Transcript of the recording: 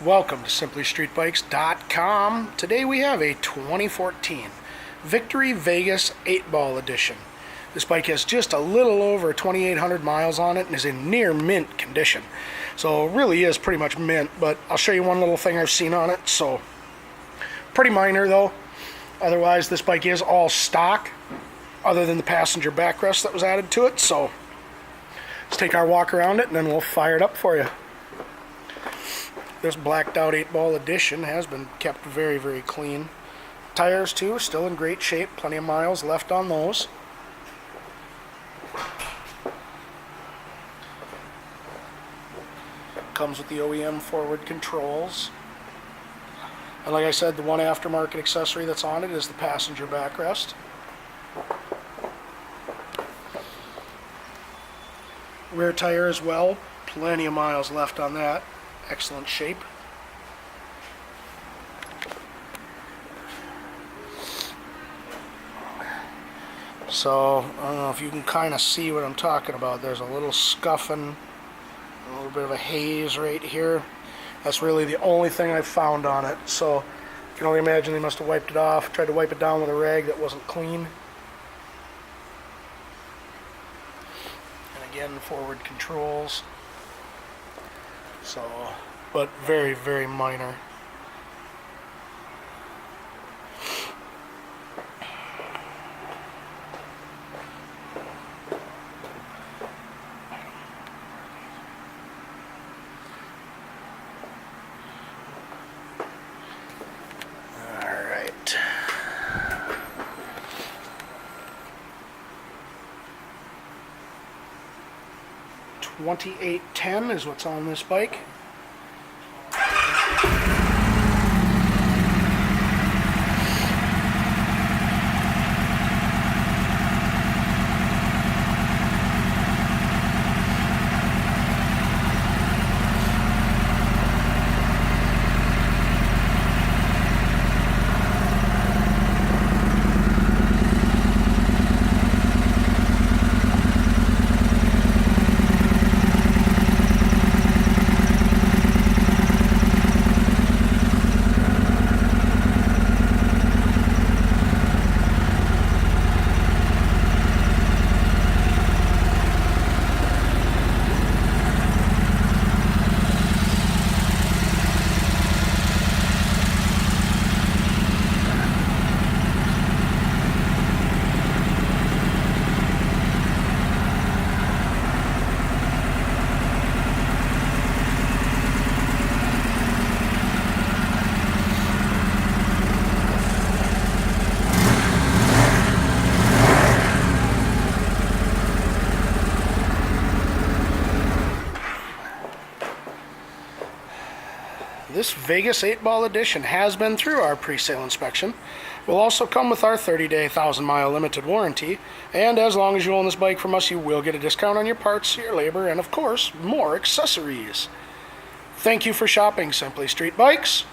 Welcome to SimplyStreetBikes.com. Today we have a 2014 Victory Vegas 8-Ball Edition. This bike has just a little over 2,800 miles on it and is in near mint condition. So it really is pretty much mint, but I'll show you one little thing I've seen on it. So pretty minor though. Otherwise this bike is all stock other than the passenger backrest that was added to it. So let's take our walk around it and then we'll fire it up for you. This blacked out 8-Ball Edition has been kept very, very clean. Tires too, still in great shape. Plenty of miles left on those. Comes with the OEM forward controls. And like I said, the one aftermarket accessory that's on it is the passenger backrest. Rear tire as well. Plenty of miles left on that. Excellent shape. So, I don't know if you can kind of see what I'm talking about. There's a little scuffing, a little bit of a haze right here. That's really the only thing I've found on it. So, you can only imagine they must have wiped it off, tried to wipe it down with a rag that wasn't clean. And again, forward controls. So, but very, very minor. All right. $2,810 is what's on this bike. This Vegas 8-Ball Edition has been through our pre-sale inspection. Will also come with our 30-day, 1,000-mile limited warranty. And as long as you own this bike from us, you will get a discount on your parts, your labor, and of course, more accessories. Thank you for shopping Simply Street Bikes.